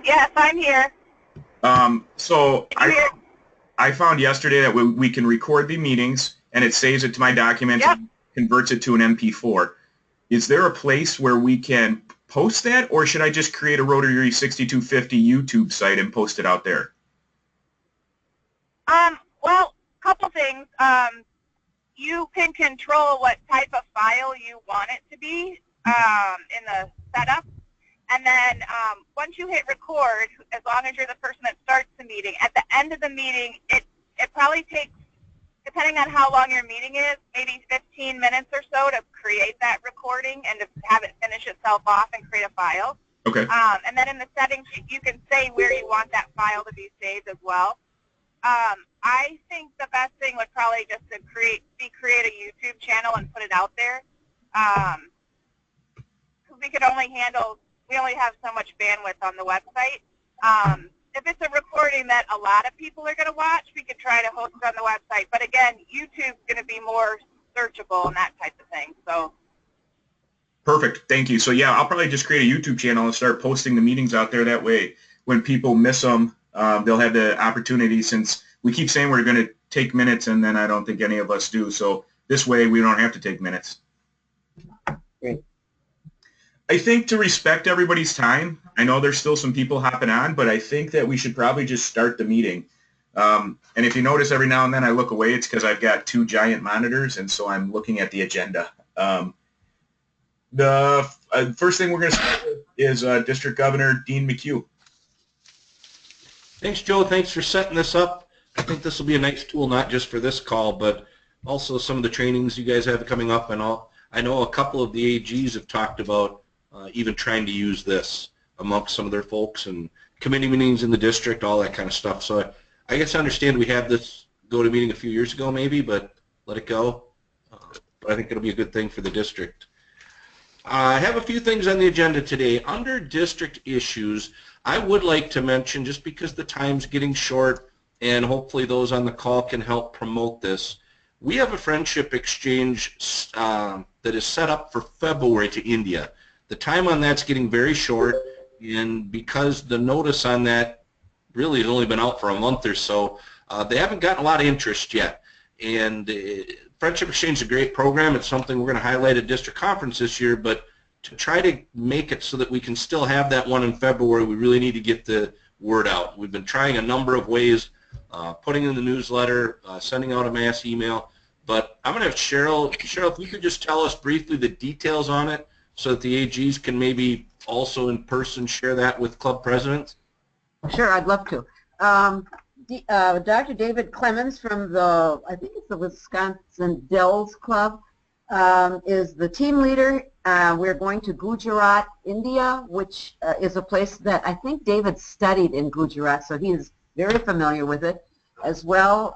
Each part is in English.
Yes, I'm here. So I found yesterday that we can record the meetings and it saves it to my document and converts it to an MP4. Is there a place where we can post that, or should I just create a Rotary 6250 YouTube site and post it out there? Well, couple things. You can control what type of file you want it to be in the setup. And then once you hit record, as long as you're the person that starts the meeting, at the end of the meeting, it probably takes, depending on how long your meeting is, maybe 15 minutes or so to create that recording and to have it finish itself off and create a file. Okay. And then in the settings, you can say where you want that file to be saved as well. I think the best thing would probably just to create a YouTube channel and put it out there. Because we only have so much bandwidth on the website. If it's a recording that a lot of people are going to watch, we could try to host it on the website. But again, YouTube's going to be more searchable and that type of thing. So. Perfect. Thank you. So yeah, I'll probably just create a YouTube channel and start posting the meetings out there. That way, when people miss them, they'll have the opportunity, since we keep saying we're going to take minutes and then I don't think any of us do. So this way we don't have to take minutes. Great. I think to respect everybody's time, I know there's still some people hopping on, but I think that we should probably just start the meeting. And if you notice every now and then I look away, it's because I've got two giant monitors, and so I'm looking at the agenda. The first thing we're going to start with is District Governor Dean McHugh. Thanks, Joe. Thanks for setting this up. I think this will be a nice tool, not just for this call, but also some of the trainings you guys have coming up. And I know a couple of the AGs have talked about even trying to use this amongst some of their folks and committee meetings in the district, all that kind of stuff. So I guess I understand we had this go-to meeting a few years ago maybe, but let it go. But I think it'll be a good thing for the district. I have a few things on the agenda today. Under district issues, I would like to mention, just because the time's getting short and hopefully those on the call can help promote this, we have a friendship exchange that is set up for February to India. The time on that's getting very short, and because the notice on that really has only been out for a month or so, they haven't gotten a lot of interest yet. And Friendship Exchange is a great program. It's something we're going to highlight at district conference this year, but to try to make it so that we can still have that one in February, we really need to get the word out. We've been trying a number of ways, putting in the newsletter, sending out a mass email, but I'm going to have Cheryl, if you could just tell us briefly the details on it so that the AGs can maybe also in person share that with club presidents. Sure, I'd love to. Dr. David Clemens from the, I think it's the Wisconsin Dells Club, is the team leader. We're going to Gujarat, India, which is a place that I think David studied in Gujarat, so he is very familiar with it. As well,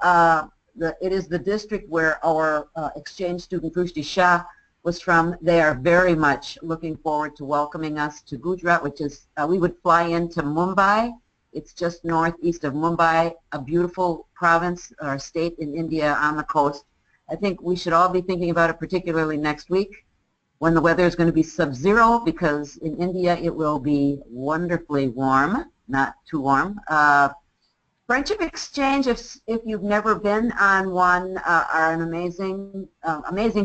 it is the district where our exchange student Rushdi Shah was from. They are very much looking forward to welcoming us to Gujarat, which is, we would fly into Mumbai. It's just northeast of Mumbai, a beautiful province or state in India on the coast. I think we should all be thinking about it, particularly next week when the weather is going to be sub-zero, because in India it will be wonderfully warm, not too warm. Friendship Exchange, if you've never been on one, are an amazing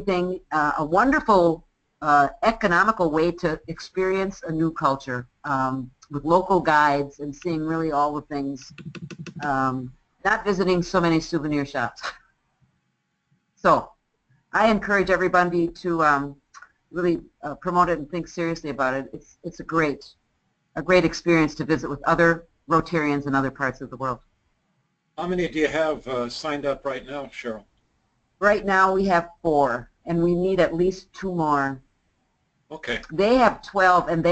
thing, a wonderful economical way to experience a new culture with local guides and seeing really all the things, not visiting so many souvenir shops. So I encourage everybody to really promote it and think seriously about it. It's a great experience to visit with other Rotarians in other parts of the world. How many do you have signed up right now, Cheryl? Right now we have 4, and we need at least 2 more. Okay. They have 12, and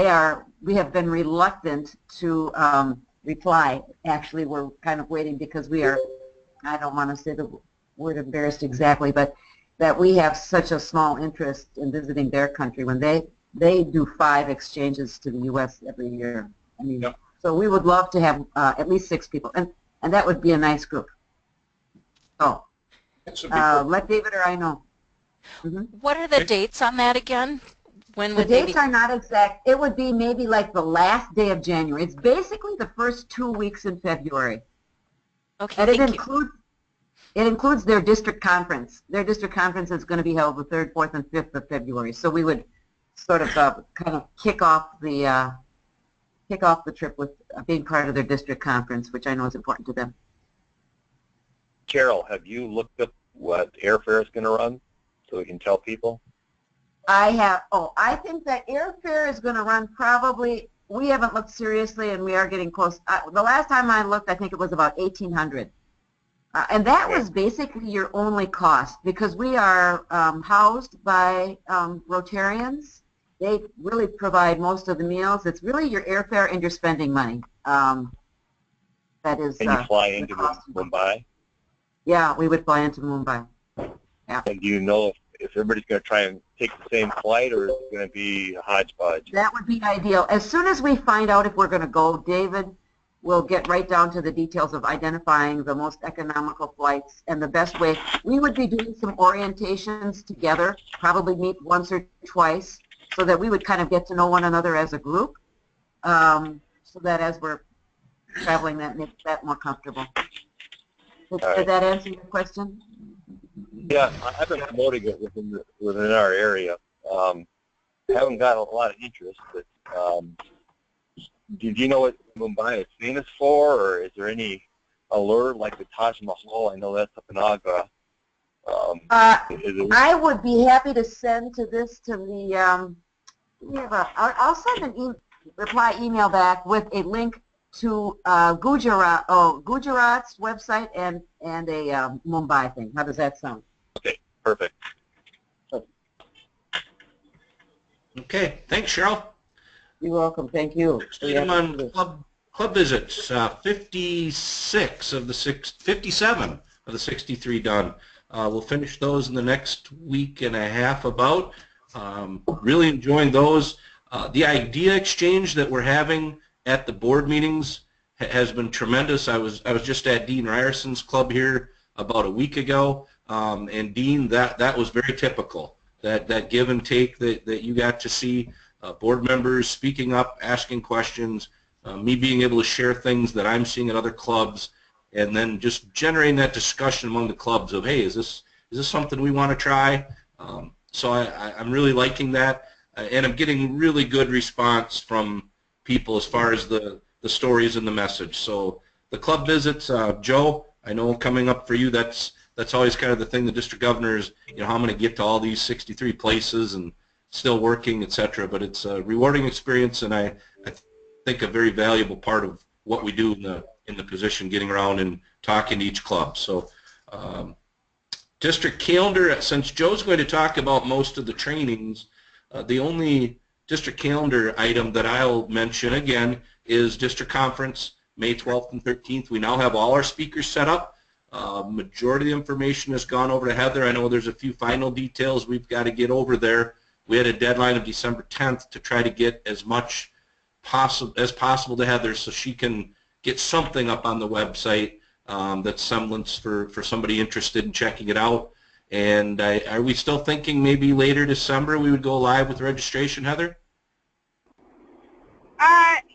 we have been reluctant to reply. Actually, we're kind of waiting because we are, I don't want to say the word embarrassed exactly, but that we have such a small interest in visiting their country when they do 5 exchanges to the U.S. every year. I mean, yep. So we would love to have at least 6 people, and that would be a nice group. So let David or I know. What are the dates on that again? When The would they dates be? are not exact. It would be maybe like the last day of January. It's basically the first 2 weeks in February. Okay, And thank you. it includes their district conference. Their district conference is going to be held the 3rd, 4th, and 5th of February. So we would sort of kind of kick off the trip with being part of their district conference, which I know is important to them. Carol, have you looked up what airfare is going to run so we can tell people? I have. Oh, I think that airfare is going to run probably. We haven't looked seriously, and we are getting close. The last time I looked, I think it was about $1,800. And that was basically your only cost because we are housed by Rotarians. They really provide most of the meals. It's really your airfare and your spending money. That is. Can you fly into Mumbai? Yeah, we would fly into Mumbai. Yeah. And do you know if everybody's going to try and take the same flight, or is it going to be a hodgepodge? That would be ideal. As soon as we find out if we're going to go, David will get right down to the details of identifying the most economical flights and the best way. We would be doing some orientations together, probably meet once or twice, so that we would kind of get to know one another as a group, so that as we're traveling, that makes that more comfortable. Did that answer your question? Yeah, I've been promoting it within our area. Haven't got a lot of interest, but do you know what Mumbai is famous for, or is there any allure like the Taj Mahal? I know that's up in Agra. I would be happy to send to the. I'll send an reply email back with a link to Gujarat's website and a Mumbai thing. How does that sound? Okay, perfect. Okay, thanks, Cheryl. You're welcome. Thank you. Next item on club visits, 57 of the 63 done. We'll finish those in the next week and a half about. Really enjoying those. The idea exchange that we're having at the board meetings has been tremendous. I was just at Dean Ryerson's club here about a week ago, and Dean, that was very typical. That give and take that you got to see, board members speaking up, asking questions, me being able to share things that I'm seeing at other clubs, and then just generating that discussion among the clubs of, hey, is this something we want to try? So I'm really liking that, and I'm getting really good response from people as far as the stories and the message. So the club visits, Joe, I know coming up for you, that's always kind of the thing. The district governor is, how I'm going to get to all these 63 places and still working, etc. But it's a rewarding experience, and I think a very valuable part of what we do in the position, getting around and talking to each club. So district calendar, since Joe's going to talk about most of the trainings, the only district calendar item that I'll mention again is district conference, May 12th and 13th. We now have all our speakers set up. Majority of the information has gone over to Heather. I know there's a few final details we've got to get over there. We had a deadline of December 10th to try to get as much as possible to Heather so she can get something up on the website that's semblance for somebody interested in checking it out. And are we still thinking maybe later December we would go live with registration, Heather?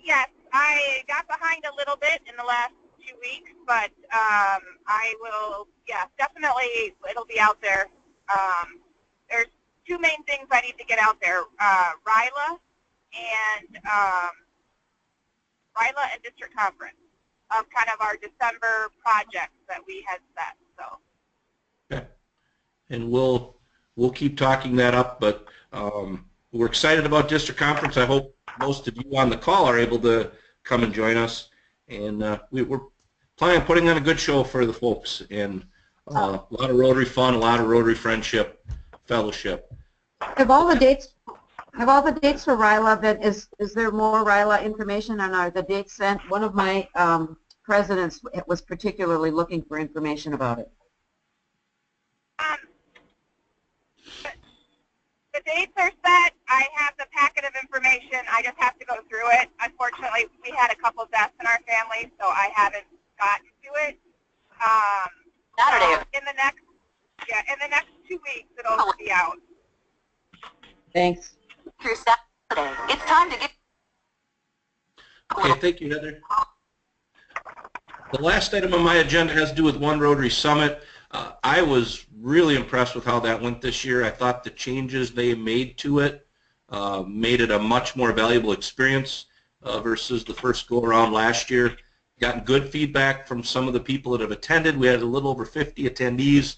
Yes, I got behind a little bit in the last 2 weeks, but I will, yeah, definitely it'll be out there. There's two main things I need to get out there, RILA and district conference of kind of our December projects that we had set. So. Okay. And we'll keep talking that up, but we're excited about district conference. I hope most of you on the call are able to come and join us, and we're planning on putting on a good show for the folks, and a lot of Rotary fun, a lot of Rotary friendship, fellowship. Have all the dates for RILA been, is there more RILA information, and are the dates sent? One of my presidents was particularly looking for information about it. The dates are set. I have the packet of information. I just have to go through it. Unfortunately, we had a couple deaths in our family, so I haven't gotten to it. Saturday. In the next 2 weeks, it'll be out. Thanks. through Saturday. It's time to get... Okay, thank you, Heather. The last item on my agenda has to do with One Rotary Summit. I was really impressed with how that went this year. I thought the changes they made to it made it a much more valuable experience versus the first go-around last year. Gotten good feedback from some of the people that have attended. We had a little over 50 attendees.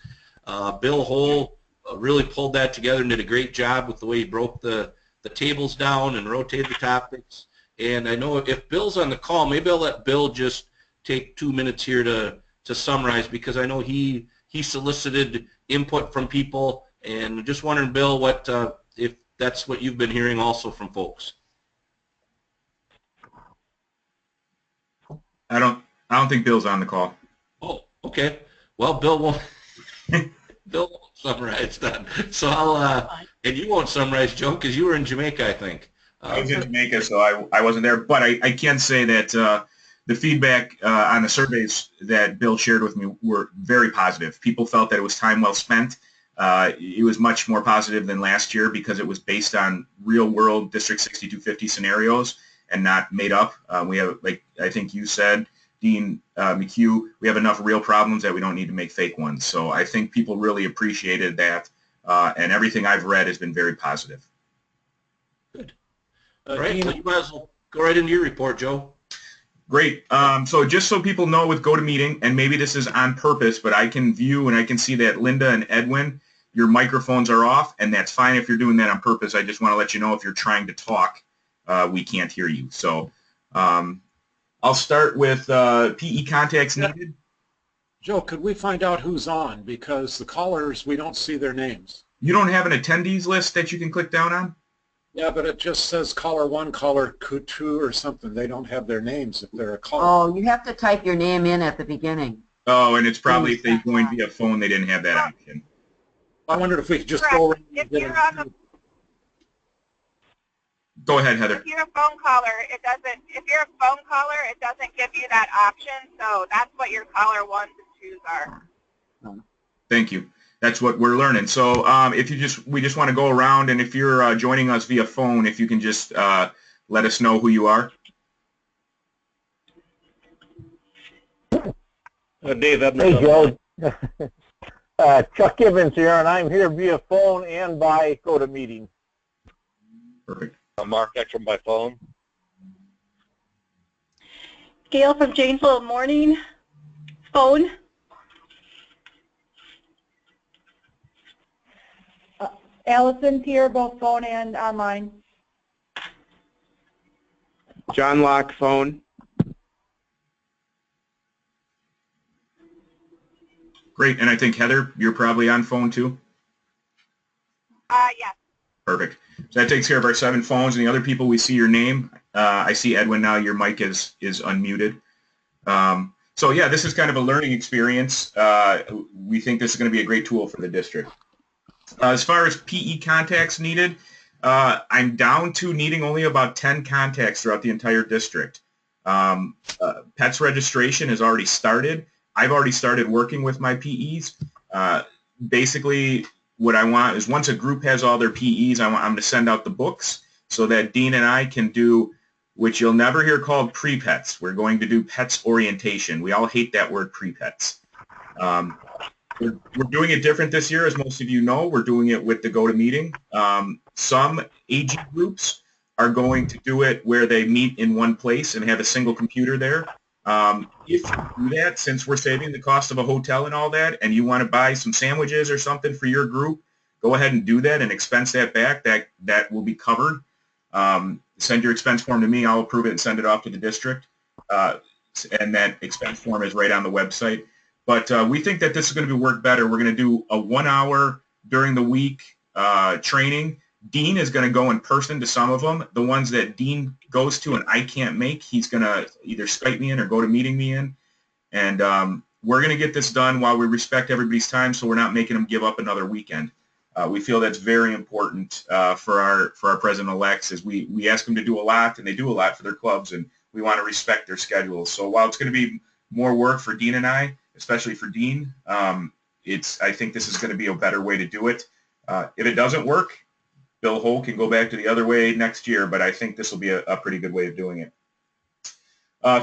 Bill Hole really pulled that together and did a great job with the way he broke the tables down and rotated the topics. And I know if Bill's on the call, maybe I'll let Bill just take 2 minutes here to summarize, because I know he solicited input from people, and just wondering, Bill, what if that's what you've been hearing also from folks. I don't think Bill's on the call. Oh, okay. Well, Bill won't summarize then. So and you won't summarize, Joe, because you were in Jamaica, I think. I was in Jamaica, so I wasn't there. But I can say that the feedback on the surveys that Bill shared with me were very positive. People felt that it was time well spent. It was much more positive than last year because it was based on real-world District 6250 scenarios and not made up. We have, like I think you said, Dean McHugh, we have enough real problems that we don't need to make fake ones. So I think people really appreciated that, and everything I've read has been very positive. Good. All right, well, you might as well go right into your report, Joe. Great. So just so people know with GoToMeeting, and maybe this is on purpose, but I can view and I can see that Linda and Edwin, your microphones are off, and that's fine if you're doing that on purpose. I just want to let you know if you're trying to talk, we can't hear you. So I'll start with PE contacts needed. Joe, could we find out who's on? Because the callers, we don't see their names. You don't have an attendees list that you can click down on? Yeah, but it just says caller 1, caller 2 or something. They don't have their names if they're a caller. Oh, you have to type your name in at the beginning. Oh, and it's probably if they joined via phone, they didn't have that option. I wondered if we could just Correct. go around If and get you're them. on the Go ahead, Heather. If you're a phone caller, it doesn't. If you're a phone caller, it doesn't give you that option. So that's what your caller 1s and 2s are. Thank you. That's what we're learning. So if we just want to go around, and if you're joining us via phone, if you can just let us know who you are. Dave Ebner. Hey, Joe. Chuck Gibbons here, and I'm here via phone and by GoToMeeting. Perfect. Mark Ekstrom by phone. Gail from Janesville Morning, phone. Allison's here, both phone and online. John Locke, phone. Great. And I think, Heather, you're probably on phone too? Yes. Perfect. So that takes care of our 7 phones. And the other people, we see your name. I see Edwin now. Your mic is unmuted. So, yeah, this is kind of a learning experience. We think this is going to be a great tool for the district. As far as PE contacts needed, I'm down to needing only about 10 contacts throughout the entire district. Pets registration has already started. I've already started working with my PEs. Basically, what I want is once a group has all their PEs, I'm going to send out the books so that Dean and I can do, which you'll never hear called pre-pets. We're going to do pets orientation. We all hate that word pre-pets. We're doing it different this year, as most of you know. We're doing it with the GoToMeeting. Some AG groups are going to do it where they meet in one place and have a single computer there. If you do that, since we're saving the cost of a hotel and all that, and you want to buy some sandwiches or something for your group, go ahead and do that and expense that back. That will be covered. Send your expense form to me. I'll approve it and send it off to the district. And that expense form is right on the website. But we think that this is going to work better. We're going to do a 1 hour during the week training. Dean is going to go in person to some of them. The ones that Dean goes to and I can't make, he's going to either Skype me in or GoToMeeting me in. And we're going to get this done while we respect everybody's time, so we're not making them give up another weekend. We feel that's very important for our president-elects, is we ask them to do a lot, and they do a lot for their clubs, and we want to respect their schedules. So while it's going to be more work for Dean and I, especially for Dean, I think this is going to be a better way to do it. If it doesn't work, Bill Holt can go back to the other way next year, but I think this will be a pretty good way of doing it.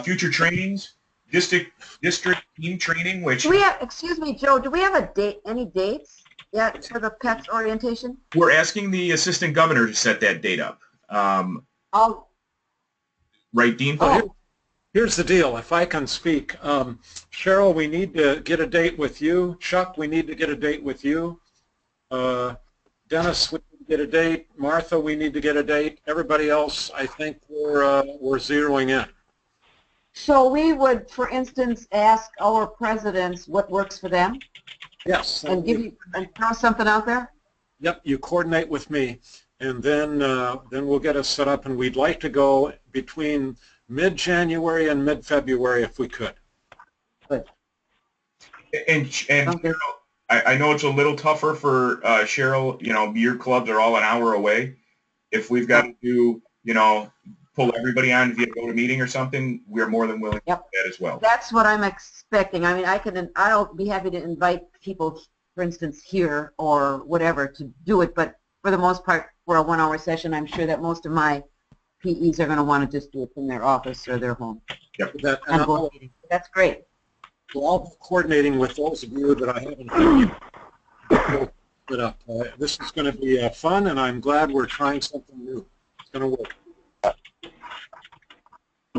Future trainings, district team training, which... Do we have, excuse me, Joe, do we have a date, any dates yet for the PETS orientation? We're asking the assistant governor to set that date up. Oh. Right, Dean? Oh. Here's the deal, if I can speak. Cheryl, we need to get a date with you. Chuck, we need to get a date with you. Dennis, we need to get a date. Martha, we need to get a date. Everybody else, I think we're zeroing in. So we would, for instance, ask our presidents what works for them? Yes. And give you, and throw something out there? Yep, you coordinate with me, and then we'll get us set up, and we'd like to go between mid-January and mid-February if we could. Good. And Cheryl, I know it's a little tougher for Cheryl, you know, your clubs are all an hour away. If we've got to do, you know, pull everybody on via GoToMeeting or something, we're more than willing to do that as well. That's what I'm expecting. I mean, I'll be happy to invite people, for instance, here or whatever to do it, but for the most part, for a 1 hour session, I'm sure that most of my PEs are going to want to just do it from their office or their home. Yep. That's great. So I'll be coordinating with those of you that I haven't heard put up. This is going to be fun, and I'm glad we're trying something new. It's going to work.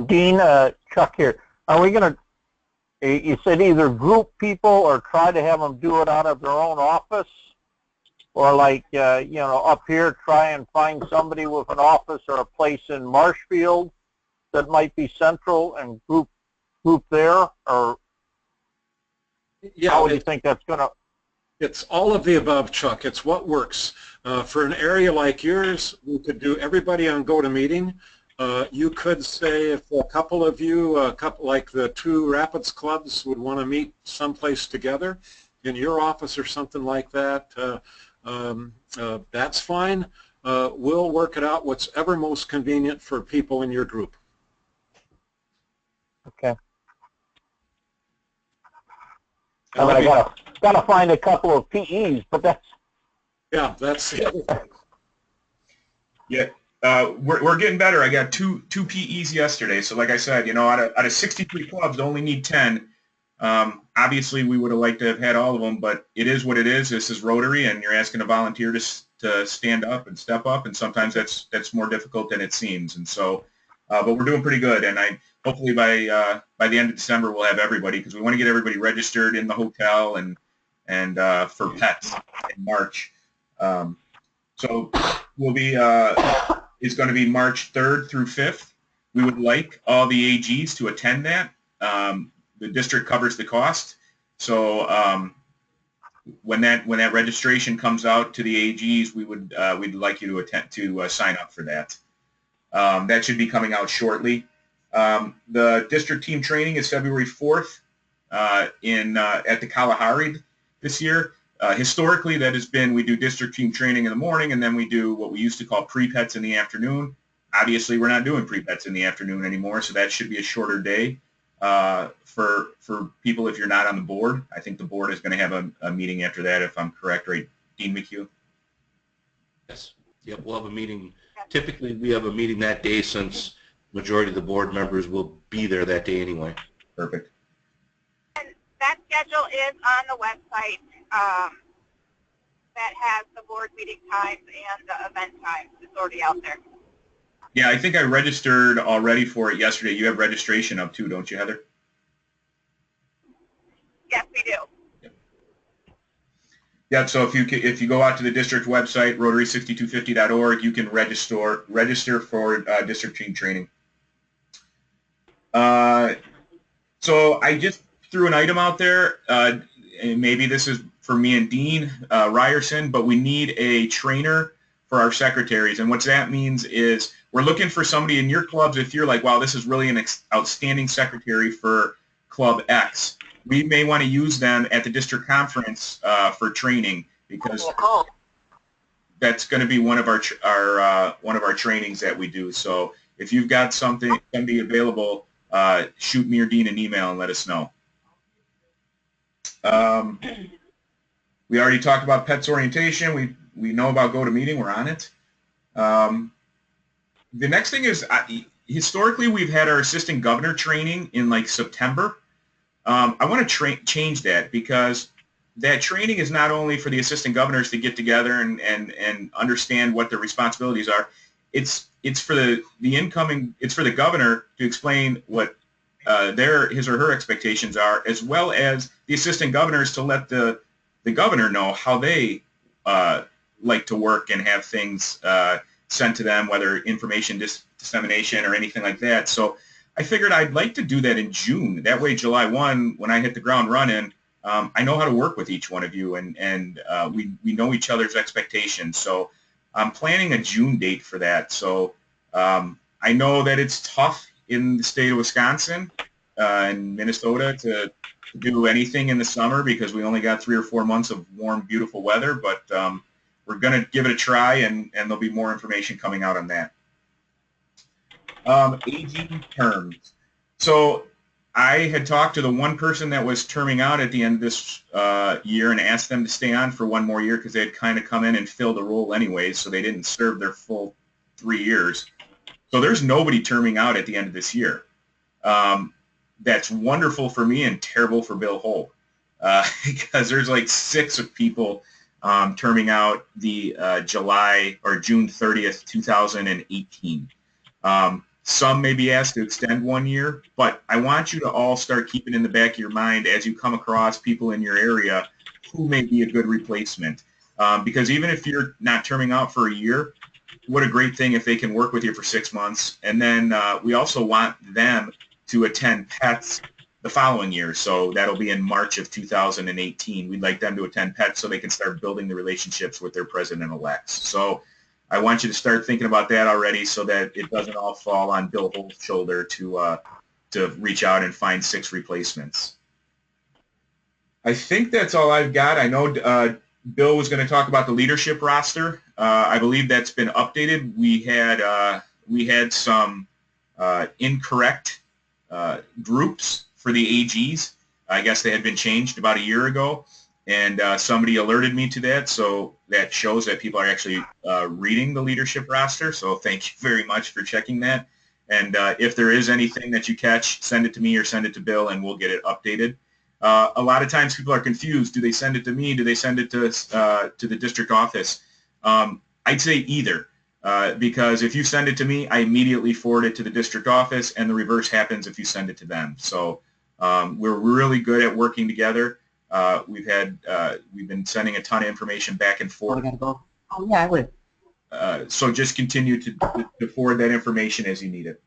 Dean, Chuck here. Are we going to, you said either group people or try to have them do it out of their own office? Or like, you know, up here, try and find somebody with an office or a place in Marshfield that might be central and group there? Or yeah, how do you think that's going to? It's all of the above, Chuck. It's what works. For an area like yours, we could do everybody on GoToMeeting. You could say if a couple of you, like the 2 Rapids clubs would want to meet someplace together in your office or something like that, that's fine. We'll work it out what's ever most convenient for people in your group. Okay. I mean, I gotta find a couple of PEs, but that's... Yeah, that's the other thing. Yeah. We're getting better. I got two PEs yesterday. So like I said, you know, out of 63 clubs, only need 10. Obviously, we would have liked to have had all of them, but it is what it is. This is Rotary, and you're asking a volunteer to stand up and step up, and sometimes that's more difficult than it seems. And so, but we're doing pretty good. And hopefully by the end of December we'll have everybody, because we want to get everybody registered in the hotel and for PETS in March. So we'll be. It's going to be March 3rd through 5th. We would like all the AGs to attend that. The district covers the cost. So when that registration comes out to the AGs, we'd like you to sign up for that. That should be coming out shortly. The district team training is February 4th at the Kalahari this year. Historically, that has been, we do district team training in the morning, and then we do what we used to call pre-pets in the afternoon. Obviously, we're not doing pre-pets in the afternoon anymore, so that should be a shorter day for people if you're not on the board. I think the board is going to have a meeting after that, if I'm correct, right, Dean McHugh? Yes. Yep, we'll have a meeting. Typically, we have a meeting that day since majority of the board members will be there that day anyway. Perfect. And that schedule is on the website. That has the board meeting times and the event times. It's already out there. Yeah, I think I registered already for it yesterday. You have registration up too, don't you, Heather? Yes, we do. Yeah, so if you go out to the district website, rotary6250.org, you can register for district team training. So I just threw an item out there, and maybe this is for me and Dean Ryerson, but we need a trainer for our secretaries. And what that means is we're looking for somebody in your clubs. If you're like, wow, this is really an outstanding secretary for Club X, we may want to use them at the district conference for training, because that's going to be one of our trainings that we do. So if you've got somebody available, shoot me or Dean an email and let us know. We already talked about PETS orientation. We know about GoToMeeting. We're on it. The next thing is, historically, we've had our assistant governor training in like September. I want to change that, because that training is not only for the assistant governors to get together and understand what their responsibilities are. It's for it's for the governor to explain what his or her expectations are, as well as the assistant governors to let the governor know how they like to work and have things sent to them, whether information dissemination or anything like that. So I figured I'd like to do that in June. That way, July 1, when I hit the ground running, I know how to work with each one of you, and we know each other's expectations. So I'm planning a June date for that. So I know that it's tough in the state of Wisconsin and Minnesota to do anything in the summer, because we only got 3 or 4 months of warm, beautiful weather, but we're going to give it a try, and there'll be more information coming out on that. Aging terms. So I had talked to the one person that was terming out at the end of this year and asked them to stay on for 1 more year, because they had kind of come in and filled the role anyways, so they didn't serve their full 3 years. So there's nobody terming out at the end of this year. That's wonderful for me and terrible for Bill Holt, because there's like 6 of people terming out the July or June 30th, 2018. Some may be asked to extend 1 year, but I want you to all start keeping in the back of your mind as you come across people in your area who may be a good replacement. Because even if you're not terming out for a year, what a great thing if they can work with you for 6 months. And then we also want them to attend PETS the following year. So that'll be in March of 2018. We'd like them to attend PETS so they can start building the relationships with their president-elects. So I want you to start thinking about that already, so that it doesn't all fall on Bill Holt's shoulder to reach out and find 6 replacements. I think that's all I've got. I know Bill was going to talk about the leadership roster. I believe that's been updated. We had some incorrect groups for the AGs. I guess they had been changed about a year ago, and somebody alerted me to that, so that shows that people are actually reading the leadership roster, so thank you very much for checking that. And if there is anything that you catch, send it to me or send it to Bill, and we'll get it updated. A lot of times people are confused. Do they send it to me? Do they send it to the district office? I'd say either, because if you send it to me, I immediately forward it to the district office, and the reverse happens if you send it to them. So we're really good at working together. We've been sending a ton of information back and forth. I gotta go. Oh yeah, I would. So just continue to forward that information as you need it.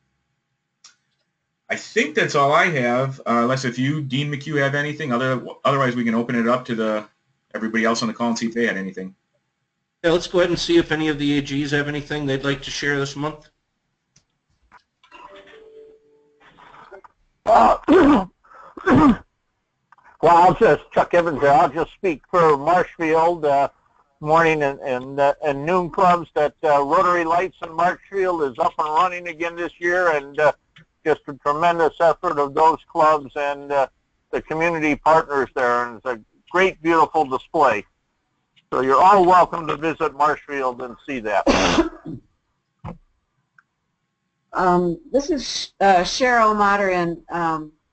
I think that's all I have, unless if you, Dean McHugh, have anything. Otherwise, we can open it up to everybody else on the call and see if they had anything. Yeah, let's go ahead and see if any of the AGs have anything they'd like to share this month. Well, Chuck Evans here. I'll just speak for Marshfield. Morning and noon clubs that Rotary Lights in Marshfield is up and running again this year, and just a tremendous effort of those clubs and the community partners there, and it's a great, beautiful display. So you're all welcome to visit Marshfield and see that. This is Cheryl Motter in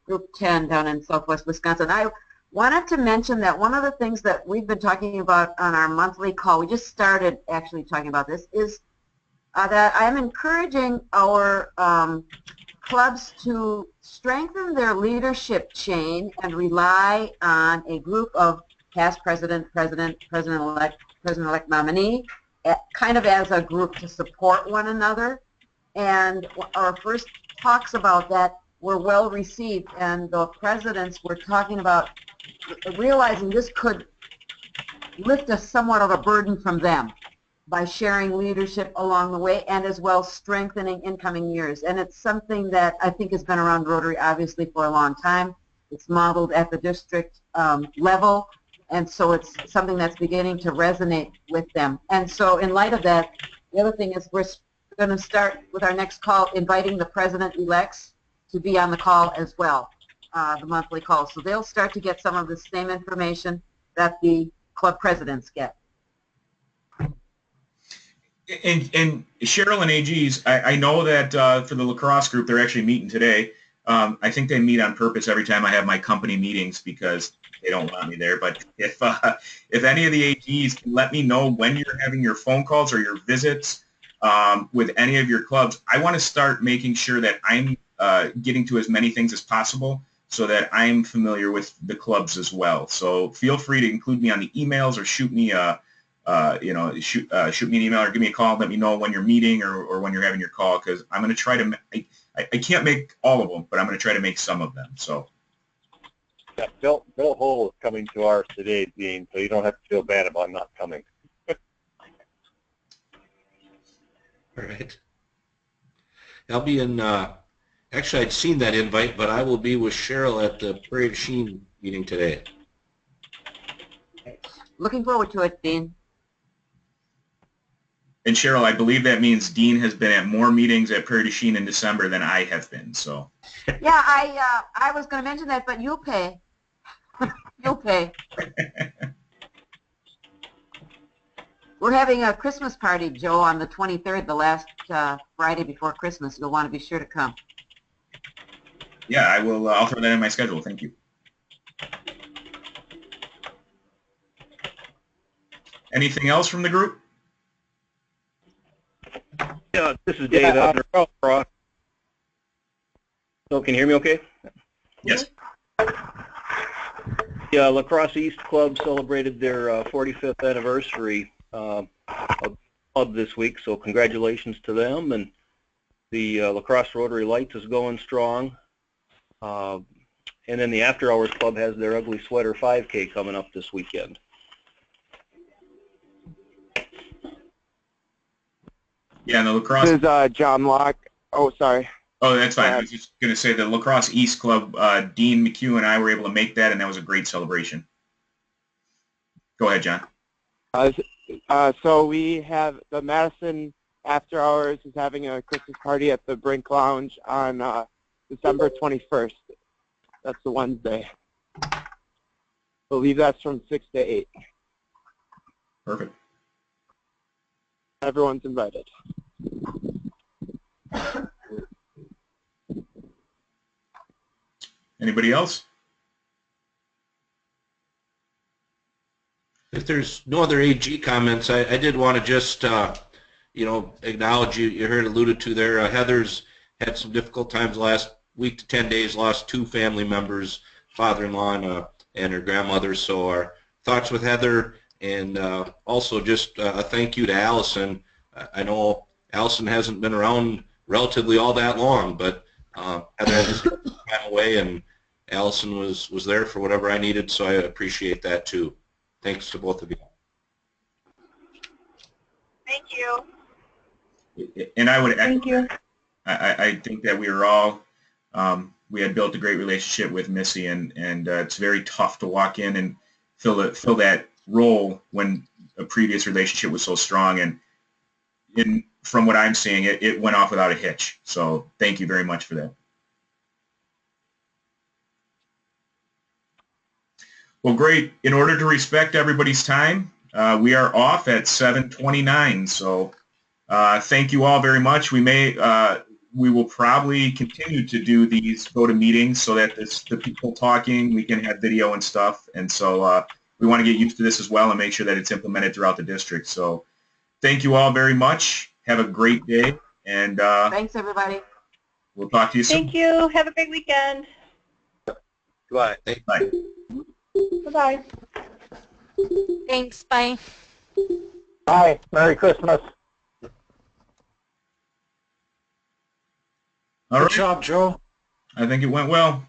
Group 10 down in Southwest Wisconsin. I wanted to mention that one of the things that we've been talking about on our monthly call, we just started actually talking about this, is that I'm encouraging our clubs to strengthen their leadership chain and rely on a group of past president-elect nominee, kind of as a group to support one another. And our first talks about that were well received, and the presidents were talking about realizing this could lift us somewhat of a burden from them by sharing leadership along the way, and as well strengthening incoming years. And it's something that I think has been around Rotary obviously for a long time. It's modeled at the district level, and so it's something that's beginning to resonate with them. And so in light of that, the other thing is we're going to start with our next call inviting the president-elects to be on the call as well, the monthly call. So they'll start to get some of the same information that the club presidents get. And Cheryl and AGs, I know that for the lacrosse group, they're actually meeting today. I think they meet on purpose every time I have my company meetings because they don't want me there. But if any of the AGs can let me know when you're having your phone calls or your visits with any of your clubs, I want to start making sure that I'm getting to as many things as possible so that I'm familiar with the clubs as well. So feel free to include me on the emails or shoot me shoot me an email or give me a call and let me know when you're meeting or when you're having your call, because I'm going to try to, I can't make all of them, but I'm going to try to make some of them. So. Yeah, Bill Hull is coming to ours today, Dean, so you don't have to feel bad about not coming. All right. I'll be in, actually I'd seen that invite, but I will be with Cheryl at the Prairie du Chien meeting today. Looking forward to it, Dean. And Cheryl, I believe that means Dean has been at more meetings at Prairie du Chien in December than I have been. So. Yeah, I was going to mention that, but you'll pay. You'll pay. We're having a Christmas party, Joe, on the 23rd, the last Friday before Christmas. You'll want to be sure to come. Yeah, I will. I'll throw that in my schedule. Thank you. Anything else from the group? Yeah, this is Dave Abner. So can you hear me okay? Yes. Yeah, Lacrosse East Club celebrated their 45th anniversary of club this week, so congratulations to them. And the Lacrosse Rotary Lights is going strong. And then the After Hours Club has their Ugly Sweater 5K coming up this weekend. Yeah, and the lacrosse. This is John Locke. Oh, sorry. Oh, that's fine. I was just going to say the Lacrosse East Club, Dean McHugh and I were able to make that, and that was a great celebration. Go ahead, John. So we have the Madison After Hours is having a Christmas party at the Brink Lounge on December 21st. That's the Wednesday. I believe that's from 6 to 8. Perfect. Everyone's invited. Anybody else? If there's no other AG comments, I did want to just, acknowledge you heard alluded to there. Heather's had some difficult times the last week to 10 days, lost 2 family members, father-in-law and her grandmother. So our thoughts with Heather, and also just a thank you to Allison. I know Allison hasn't been around relatively all that long, but Heather had to step time away, and Allison was there for whatever I needed, so I appreciate that too. Thanks to both of you. Thank you. And I would echo. Thank you. I think that we were all, we had built a great relationship with Missy, and it's very tough to walk in and fill that role when a previous relationship was so strong. And from what I'm seeing, it went off without a hitch. So thank you very much for that. Well, great. In order to respect everybody's time, we are off at 7:29. So thank you all very much. We will probably continue to do these go-to-meetings so that the people talking, we can have video and stuff. And so we want to get used to this as well and make sure that it's implemented throughout the district. So thank you all very much. Have a great day. And Thanks, everybody. We'll talk to you soon. Thank you. Have a great weekend. Goodbye. Bye. Bye-bye. Thanks. Bye. Bye. Merry Christmas. All Good right. job, Joe. I think it went well.